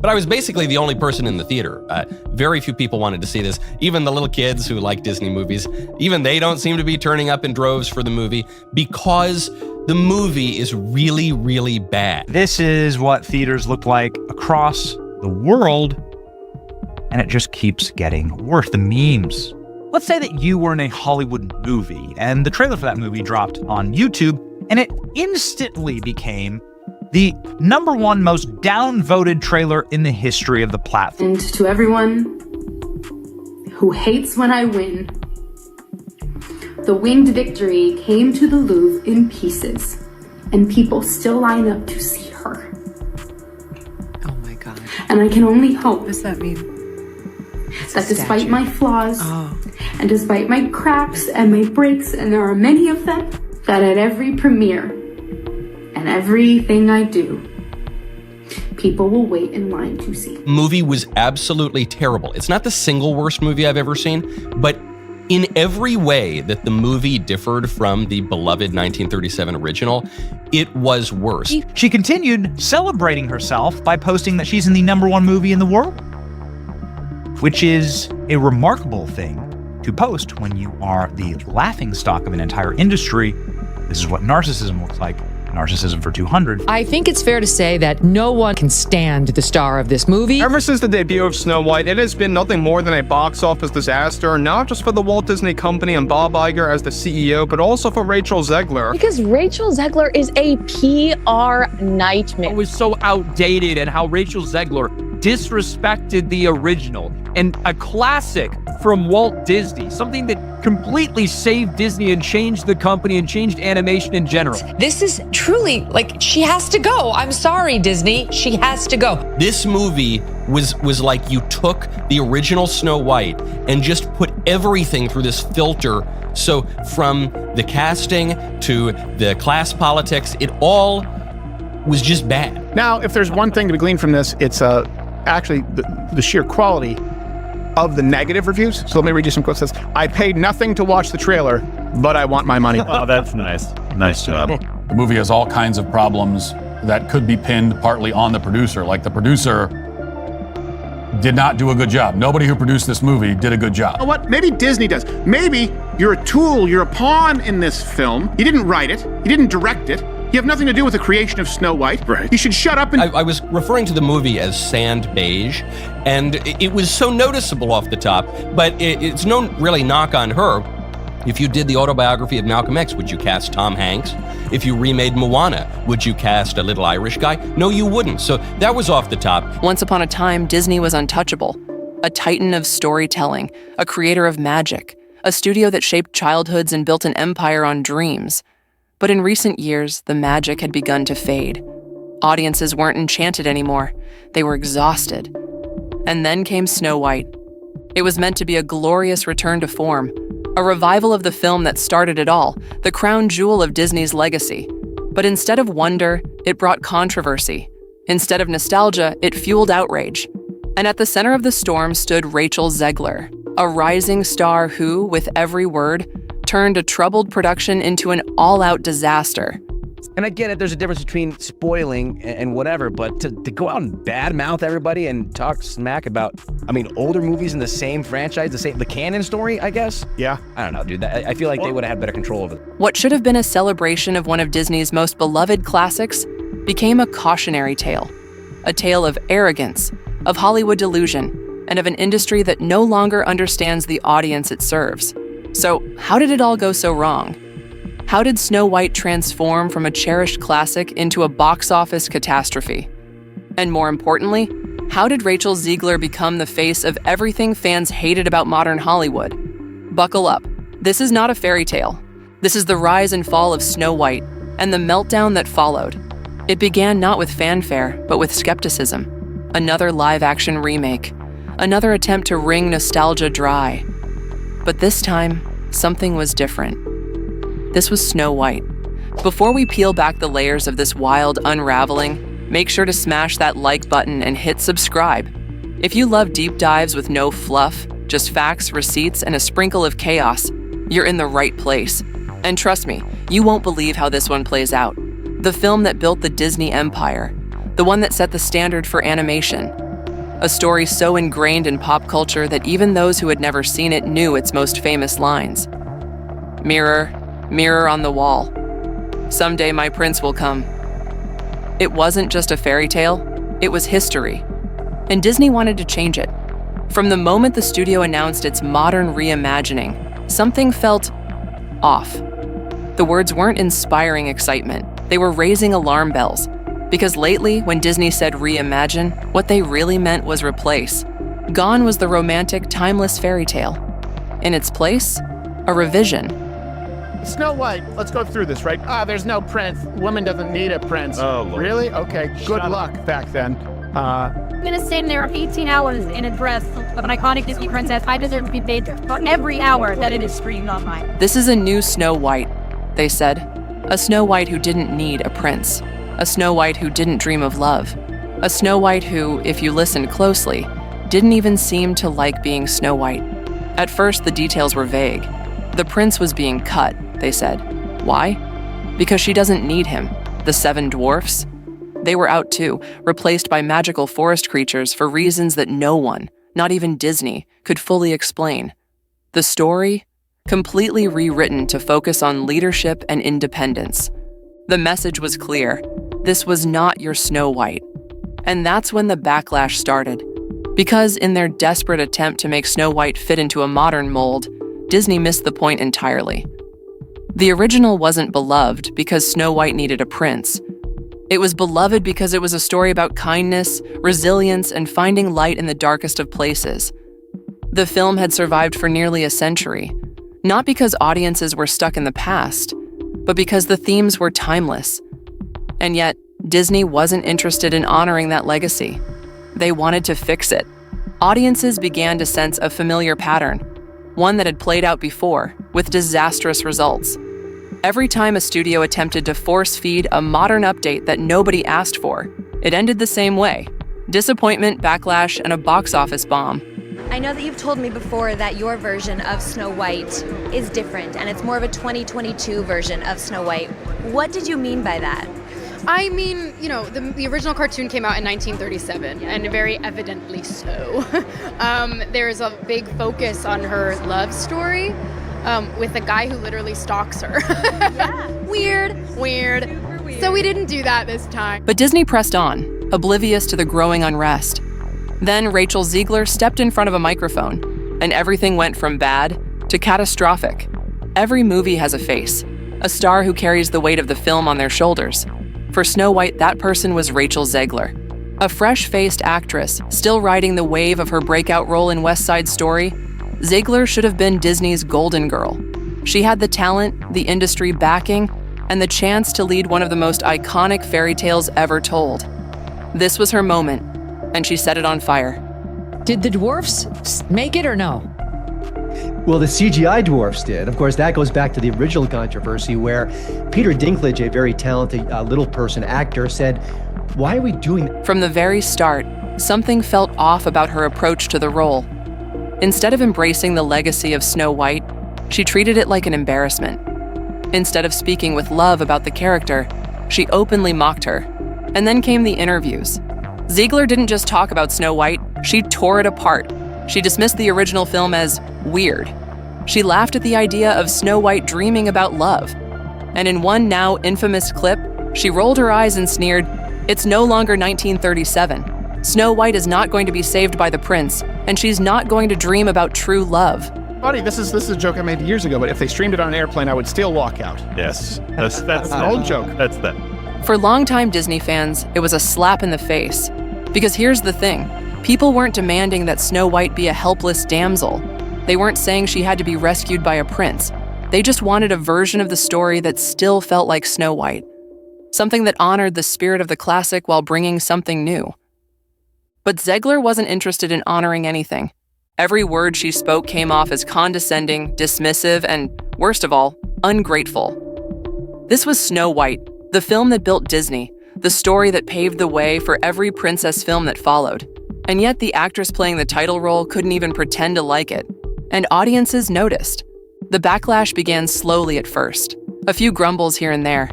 But I was basically the only person in the theater. Very few people wanted to see this. Even the little kids who like Disney movies, even they don't seem to be turning up in droves for the movie because the movie is really, really bad. This is what theaters look like across the world, and it just keeps getting worse. The memes. Let's say that you were in a Hollywood movie, and the trailer for that movie dropped on YouTube, and it instantly became the #1 most downvoted trailer in the history of the platform. And to everyone who hates when I win, the winged victory came to the Louvre in pieces, and people still line up to see her. Oh my God. And I can only hope What does that mean? that despite my flaws, and despite my cracks and my breaks, and there are many of them, that at every premiere and everything I do, people will wait in line to see. Movie was absolutely terrible. It's not the single worst movie I've ever seen, but in every way that the movie differed from the beloved 1937 original, it was worse. She continued celebrating herself by posting that she's in the #1 movie in the world, which is a remarkable thing to post when you are the laughingstock of an entire industry. This is what narcissism looks like. Narcissism for 200. I think it's fair to say that no one can stand the star of this movie. Ever since the debut of Snow White, it has been nothing more than a box office disaster, not just for the Walt Disney Company and Bob Iger as the CEO, but also for Rachel Zegler. Because Rachel Zegler is a PR nightmare. It was so outdated, and how Rachel Zegler disrespected the original, and a classic from Walt Disney, something that completely saved Disney and changed the company and changed animation in general. This is truly, like, she has to go. I'm sorry, Disney. She has to go. This movie was like you took the original Snow White and just put everything through this filter. So from the casting to the class politics, it all was just bad. Now, if there's one thing to be gleaned from this, it's actually the sheer quality of the negative reviews. So let me read you some quotes. It says, "I paid nothing to watch the trailer, but I want my money." Oh, that's nice. Nice job. The movie has all kinds of problems that could be pinned partly on the producer. Like, the producer did not do a good job. Nobody who produced this movie did a good job. You know what? Maybe Disney does. Maybe you're a tool, you're a pawn in this film. You didn't write it. You didn't direct it. You have nothing to do with the creation of Snow White. Right. You should shut up and... I was referring to the movie as sand beige, and it was so noticeable off the top, but it's no really knock on her. If you did the autobiography of Malcolm X, would you cast Tom Hanks? If you remade Moana, would you cast a little Irish guy? No, you wouldn't. So that was off the top. Once upon a time, Disney was untouchable. A titan of storytelling, a creator of magic, a studio that shaped childhoods and built an empire on dreams. But in recent years, the magic had begun to fade. Audiences weren't enchanted anymore. They were exhausted. And then came Snow White. It was meant to be a glorious return to form, a revival of the film that started it all, the crown jewel of Disney's legacy. But instead of wonder, it brought controversy. Instead of nostalgia, it fueled outrage. And at the center of the storm stood Rachel Zegler, a rising star who, with every word, turned a troubled production into an all-out disaster. And I get it, there's a difference between spoiling and whatever, but to go out and badmouth everybody and talk smack about, older movies in the same franchise, the canon story, I guess? Yeah. I don't know, dude. I feel like they would have had better control of it. What should have been a celebration of one of Disney's most beloved classics became a cautionary tale. A tale of arrogance, of Hollywood delusion, and of an industry that no longer understands the audience it serves. So, how did it all go so wrong? How did Snow White transform from a cherished classic into a box office catastrophe? And more importantly, how did Rachel Zegler become the face of everything fans hated about modern Hollywood? Buckle up. This is not a fairy tale. This is the rise and fall of Snow White and the meltdown that followed. It began not with fanfare, but with skepticism. Another live-action remake. Another attempt to wring nostalgia dry. But this time, something was different. This was Snow White. Before we peel back the layers of this wild unraveling, make sure to smash that like button and hit subscribe. If you love deep dives with no fluff, just facts, receipts, and a sprinkle of chaos, you're in the right place. And trust me, you won't believe how this one plays out. The film that built the Disney empire, the one that set the standard for animation, a story so ingrained in pop culture that even those who had never seen it knew its most famous lines. Mirror, mirror on the wall, someday my prince will come. It wasn't just a fairy tale, it was history. And Disney wanted to change it. From the moment the studio announced its modern reimagining, something felt off. The words weren't inspiring excitement, they were raising alarm bells. Because lately, when Disney said reimagine, what they really meant was replace. Gone was the romantic, timeless fairy tale. In its place, a revision. Snow White, let's go through this, right? There's no prince. Woman doesn't need a prince. Oh, Lord. Really? Okay, good luck back then. I'm gonna stand there 18 hours in a dress of an iconic Disney princess. I deserve to be paid for every hour that it is streamed online. This is a new Snow White, they said. A Snow White who didn't need a prince. A Snow White who didn't dream of love. A Snow White who, if you listened closely, didn't even seem to like being Snow White. At first, the details were vague. The prince was being cut, they said. Why? Because she doesn't need him. The 7 dwarfs? They were out too, replaced by magical forest creatures for reasons that no one, not even Disney, could fully explain. The story? Completely rewritten to focus on leadership and independence. The message was clear. This was not your Snow White. And that's when the backlash started. Because in their desperate attempt to make Snow White fit into a modern mold, Disney missed the point entirely. The original wasn't beloved because Snow White needed a prince. It was beloved because it was a story about kindness, resilience, and finding light in the darkest of places. The film had survived for nearly a century, not because audiences were stuck in the past, but because the themes were timeless. And yet, Disney wasn't interested in honoring that legacy. They wanted to fix it. Audiences began to sense a familiar pattern, one that had played out before, with disastrous results. Every time a studio attempted to force-feed a modern update that nobody asked for, it ended the same way. Disappointment, backlash, and a box office bomb. I know that you've told me before that your version of Snow White is different, and it's more of a 2022 version of Snow White. What did you mean by that? I mean, you know, the original cartoon came out in 1937, and very evidently so. There's a big focus on her love story with a guy who literally stalks her. Yeah. Weird. So we didn't do that this time. But Disney pressed on, oblivious to the growing unrest. Then Rachel Zegler stepped in front of a microphone, and everything went from bad to catastrophic. Every movie has a face, a star who carries the weight of the film on their shoulders. For Snow White, that person was Rachel Zegler, a fresh-faced actress still riding the wave of her breakout role in West Side Story. Zegler should have been Disney's golden girl. She had the talent, the industry backing, and the chance to lead one of the most iconic fairy tales ever told. This was her moment, and she set it on fire. Did the dwarfs make it or no? Well, the CGI dwarfs did. Of course, that goes back to the original controversy where Peter Dinklage, a very talented little person actor, said, "Why are we doing that?" From the very start, something felt off about her approach to the role. Instead of embracing the legacy of Snow White, she treated it like an embarrassment. Instead of speaking with love about the character, she openly mocked her. And then came the interviews. Zegler didn't just talk about Snow White, she tore it apart. She dismissed the original film as weird. She laughed at the idea of Snow White dreaming about love. And in one now infamous clip, she rolled her eyes and sneered, "It's no longer 1937. Snow White is not going to be saved by the prince, and she's not going to dream about true love." Buddy, this is a joke I made years ago, but if they streamed it on an airplane, I would still walk out. Yes, that's an old joke. That's that. For longtime Disney fans, it was a slap in the face. Because here's the thing, people weren't demanding that Snow White be a helpless damsel. They weren't saying she had to be rescued by a prince. They just wanted a version of the story that still felt like Snow White. Something that honored the spirit of the classic while bringing something new. But Zegler wasn't interested in honoring anything. Every word she spoke came off as condescending, dismissive, and, worst of all, ungrateful. This was Snow White, the film that built Disney, the story that paved the way for every princess film that followed. And yet the actress playing the title role couldn't even pretend to like it. And audiences noticed. The backlash began slowly at first, a few grumbles here and there.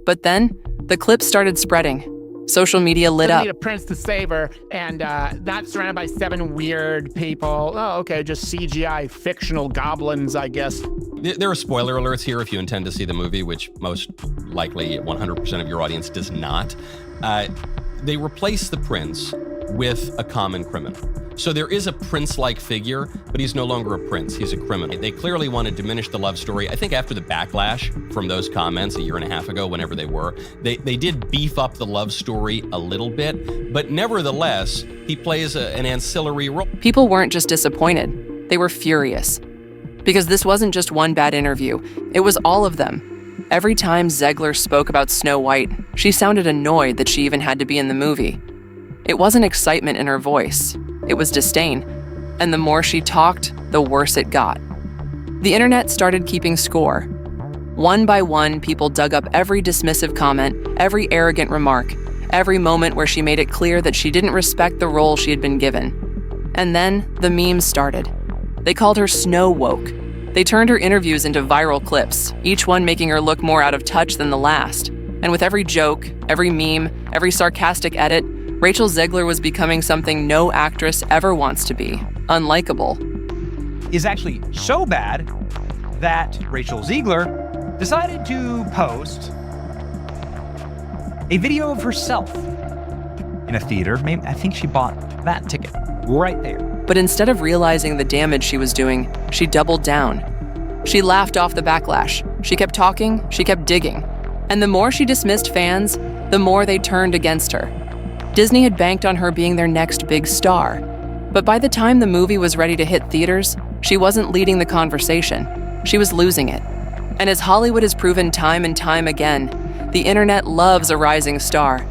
But then, the clips started spreading. Social media lit Doesn't up. need a prince to save her, and not surrounded by 7 weird people. Oh, okay, just CGI fictional goblins, I guess. There are spoiler alerts here if you intend to see the movie, which most likely 100% of your audience does not. They replace the prince with a common criminal. So there is a prince-like figure, but he's no longer a prince, he's a criminal. They clearly want to diminish the love story. I think after the backlash from those comments a year and a half ago, whenever they were, they did beef up the love story a little bit, but nevertheless, he plays an ancillary role. People weren't just disappointed, they were furious. Because this wasn't just one bad interview, it was all of them. Every time Zegler spoke about Snow White, she sounded annoyed that she even had to be in the movie. It wasn't excitement in her voice, it was disdain. And the more she talked, the worse it got. The internet started keeping score. One by one, people dug up every dismissive comment, every arrogant remark, every moment where she made it clear that she didn't respect the role she had been given. And then the memes started. They called her Snow Woke. They turned her interviews into viral clips, each one making her look more out of touch than the last. And with every joke, every meme, every sarcastic edit, Rachel Zegler was becoming something no actress ever wants to be, unlikable. Is actually so bad that Rachel Zegler decided to post a video of herself in a theater. Maybe, I think she bought that ticket right there. But instead of realizing the damage she was doing, she doubled down. She laughed off the backlash. She kept talking, she kept digging. And the more she dismissed fans, the more they turned against her. Disney had banked on her being their next big star. But by the time the movie was ready to hit theaters, she wasn't leading the conversation. She was losing it. And as Hollywood has proven time and time again, the internet loves a rising star,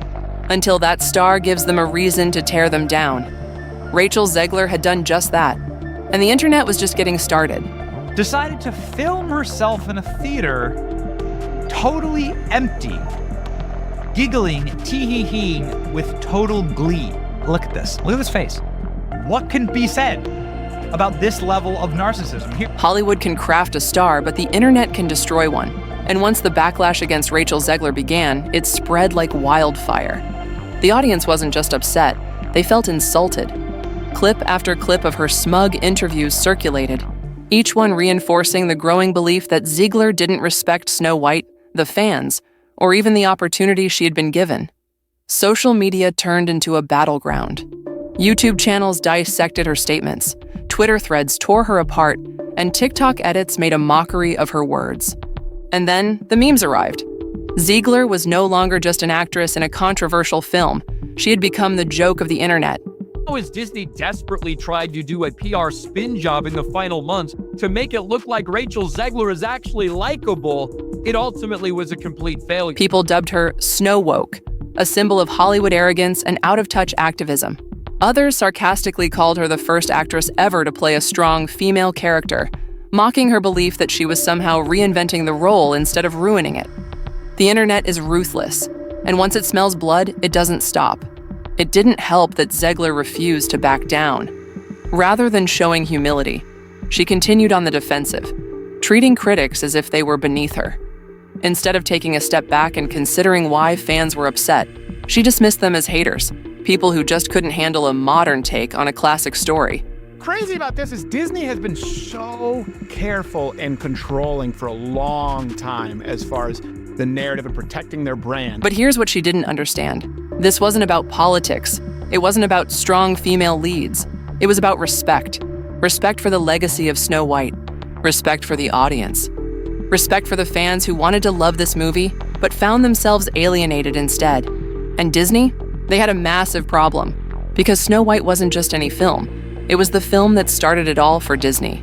until that star gives them a reason to tear them down. Rachel Zegler had done just that, and the internet was just getting started. Decided to film herself in a theater totally empty, giggling, tee-hee-heeing with total glee. Look at this. Look at this face. What can be said about this level of narcissism here? Hollywood can craft a star, but the internet can destroy one. And once the backlash against Rachel Zegler began, it spread like wildfire. The audience wasn't just upset, they felt insulted. Clip after clip of her smug interviews circulated, each one reinforcing the growing belief that Zegler didn't respect Snow White, the fans, or even the opportunity she had been given. Social media turned into a battleground. YouTube channels dissected her statements, Twitter threads tore her apart, and TikTok edits made a mockery of her words. And then the memes arrived. Zegler was no longer just an actress in a controversial film. She had become the joke of the internet. As Disney desperately tried to do a PR spin job in the final months to make it look like Rachel Zegler is actually likable, it ultimately was a complete failure. People dubbed her Snow Woke, a symbol of Hollywood arrogance and out-of-touch activism. Others sarcastically called her the first actress ever to play a strong female character, mocking her belief that she was somehow reinventing the role instead of ruining it. The internet is ruthless, and once it smells blood, it doesn't stop. It didn't help that Zegler refused to back down. Rather than showing humility, she continued on the defensive, treating critics as if they were beneath her. Instead of taking a step back and considering why fans were upset, she dismissed them as haters, people who just couldn't handle a modern take on a classic story. Crazy about this is Disney has been so careful and controlling for a long time as far as the narrative and protecting their brand. But here's what she didn't understand. This wasn't about politics. It wasn't about strong female leads. It was about respect. Respect for the legacy of Snow White. Respect for the audience. Respect for the fans who wanted to love this movie, but found themselves alienated instead. And Disney? They had a massive problem. Because Snow White wasn't just any film. It was the film that started it all for Disney.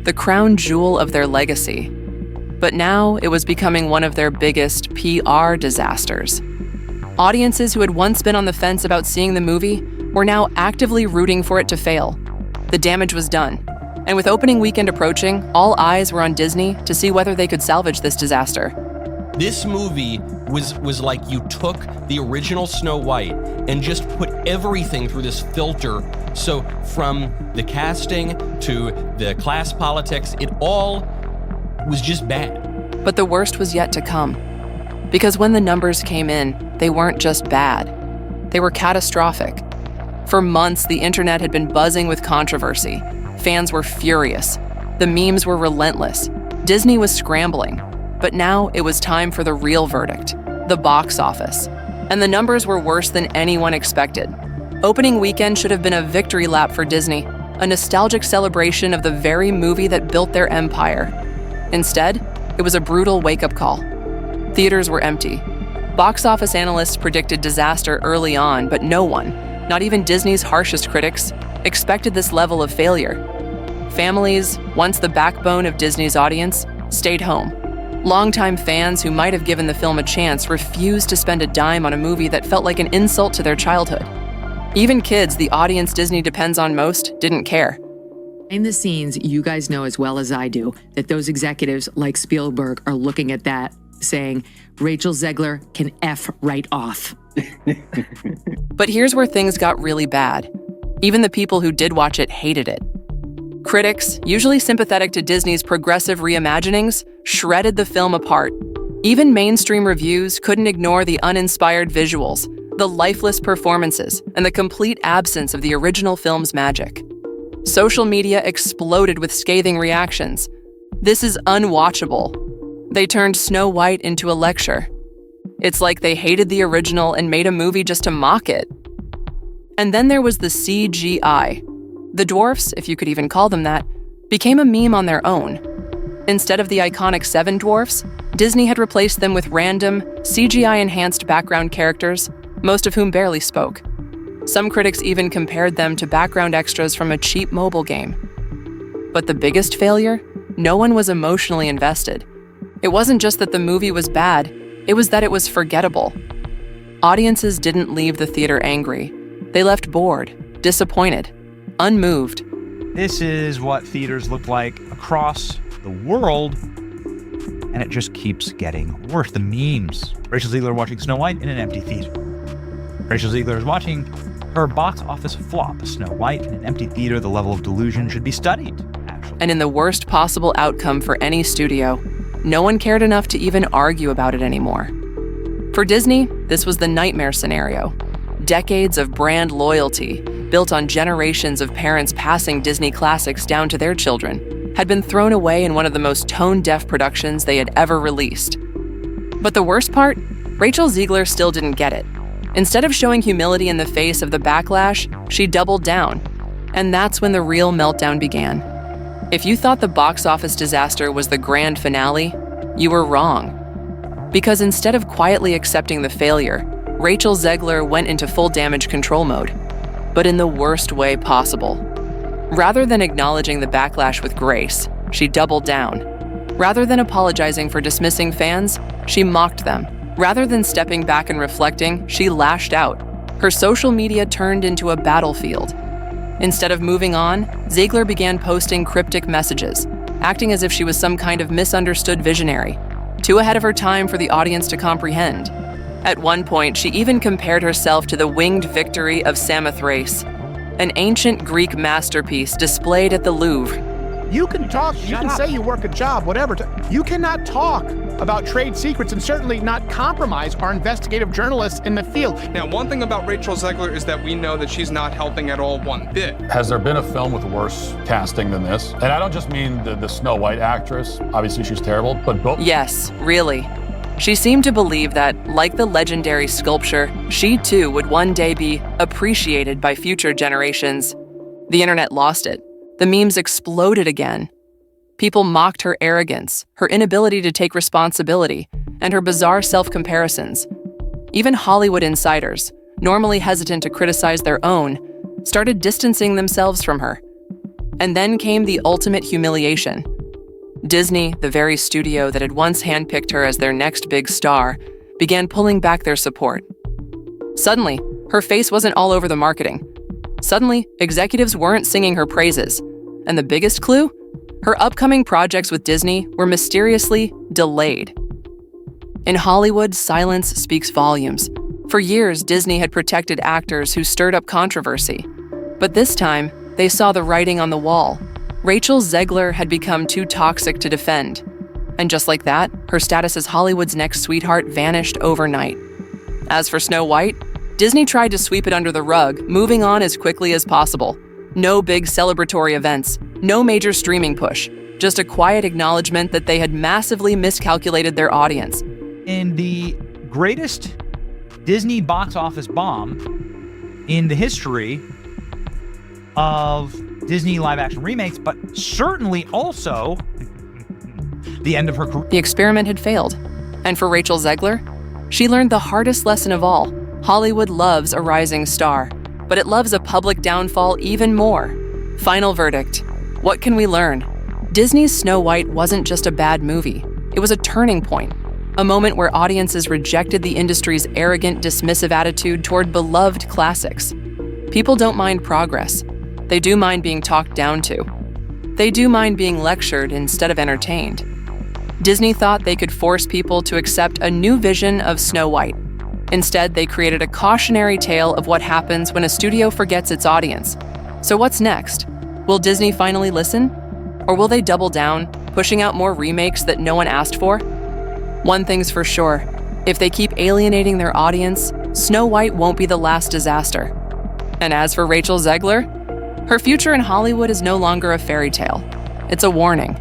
The crown jewel of their legacy. But now it was becoming one of their biggest PR disasters. Audiences who had once been on the fence about seeing the movie were now actively rooting for it to fail. The damage was done. And with opening weekend approaching, all eyes were on Disney to see whether they could salvage this disaster. This movie was like you took the original Snow White and just put everything through this filter. So from the casting to the class politics, it all was just bad. But the worst was yet to come. Because when the numbers came in, they weren't just bad. They were catastrophic. For months, the internet had been buzzing with controversy. Fans were furious. The memes were relentless. Disney was scrambling. But now it was time for the real verdict, the box office. And the numbers were worse than anyone expected. Opening weekend should have been a victory lap for Disney, a nostalgic celebration of the very movie that built their empire. Instead, it was a brutal wake-up call. Theaters were empty. Box office analysts predicted disaster early on, but no one, not even Disney's harshest critics, expected this level of failure. Families, once the backbone of Disney's audience, stayed home. Longtime fans who might have given the film a chance refused to spend a dime on a movie that felt like an insult to their childhood. Even kids, the audience Disney depends on most, didn't care. In the scenes, you guys know as well as I do that those executives like Spielberg are looking at that, saying, Rachel Zegler can F right off. But here's where things got really bad. Even the people who did watch it hated it. Critics, usually sympathetic to Disney's progressive reimaginings, shredded the film apart. Even mainstream reviews couldn't ignore the uninspired visuals, the lifeless performances, and the complete absence of the original film's magic. Social media exploded with scathing reactions. This is unwatchable. They turned Snow White into a lecture. It's like they hated the original and made a movie just to mock it. And then there was the CGI. The dwarfs, if you could even call them that, became a meme on their own. Instead of the iconic 7 dwarfs, Disney had replaced them with random, CGI-enhanced background characters, most of whom barely spoke. Some critics even compared them to background extras from a cheap mobile game. But the biggest failure? No one was emotionally invested. It wasn't just that the movie was bad, it was that it was forgettable. Audiences didn't leave the theater angry. They left bored, disappointed, unmoved. This is what theaters look like across the world, and it just keeps getting worse. The memes. Rachel Zegler watching Snow White in an empty theater. Rachel Zegler is watching her box office flop. Snow White in an empty theater. The level of delusion should be studied, actually. And in the worst possible outcome for any studio, no one cared enough to even argue about it anymore. For Disney, this was the nightmare scenario. Decades of brand loyalty, built on generations of parents passing Disney classics down to their children, had been thrown away in one of the most tone-deaf productions they had ever released. But the worst part? Rachel Zegler still didn't get it. Instead of showing humility in the face of the backlash, she doubled down. And that's when the real meltdown began. If you thought the box office disaster was the grand finale, you were wrong. Because instead of quietly accepting the failure, Rachel Zegler went into full damage control mode, but in the worst way possible. Rather than acknowledging the backlash with grace, she doubled down. Rather than apologizing for dismissing fans, she mocked them. Rather than stepping back and reflecting, she lashed out. Her social media turned into a battlefield. Instead of moving on, Zegler began posting cryptic messages, acting as if she was some kind of misunderstood visionary, too ahead of her time for the audience to comprehend. At one point, she even compared herself to the winged victory of Samothrace, an ancient Greek masterpiece displayed at the Louvre. You can talk, you can say you work a job, whatever. You cannot talk about trade secrets and certainly not compromise our investigative journalists in the field. Now, one thing about Rachel Zegler is that we know that she's not helping at all one bit. Has there been a film with worse casting than this? And I don't just mean the Snow White actress. Obviously, she's terrible, but both. Yes, really. She seemed to believe that, like the legendary sculpture, she too would one day be appreciated by future generations. The internet lost it. The memes exploded again. People mocked her arrogance, her inability to take responsibility, and her bizarre self-comparisons. Even Hollywood insiders, normally hesitant to criticize their own, started distancing themselves from her. And then came the ultimate humiliation. Disney, the very studio that had once handpicked her as their next big star, began pulling back their support. Suddenly, her face wasn't all over the marketing. Suddenly, executives weren't singing her praises. And the biggest clue? Her upcoming projects with Disney were mysteriously delayed. In Hollywood, silence speaks volumes. For years, Disney had protected actors who stirred up controversy. But this time, they saw the writing on the wall. Rachel Zegler had become too toxic to defend. And just like that, her status as Hollywood's next sweetheart vanished overnight. As for Snow White, Disney tried to sweep it under the rug, moving on as quickly as possible. No big celebratory events, no major streaming push, just a quiet acknowledgement that they had massively miscalculated their audience. In the greatest Disney box office bomb in the history of Disney live-action remakes, but certainly also the end of her career. The experiment had failed. And for Rachel Zegler, she learned the hardest lesson of all. Hollywood loves a rising star, but it loves a public downfall even more. Final verdict. What can we learn? Disney's Snow White wasn't just a bad movie. It was a turning point. A moment where audiences rejected the industry's arrogant, dismissive attitude toward beloved classics. People don't mind progress. They do mind being talked down to. They do mind being lectured instead of entertained. Disney thought they could force people to accept a new vision of Snow White. Instead, they created a cautionary tale of what happens when a studio forgets its audience. So what's next? Will Disney finally listen? Or will they double down, pushing out more remakes that no one asked for? One thing's for sure, if they keep alienating their audience, Snow White won't be the last disaster. And as for Rachel Zegler, her future in Hollywood is no longer a fairy tale. It's a warning.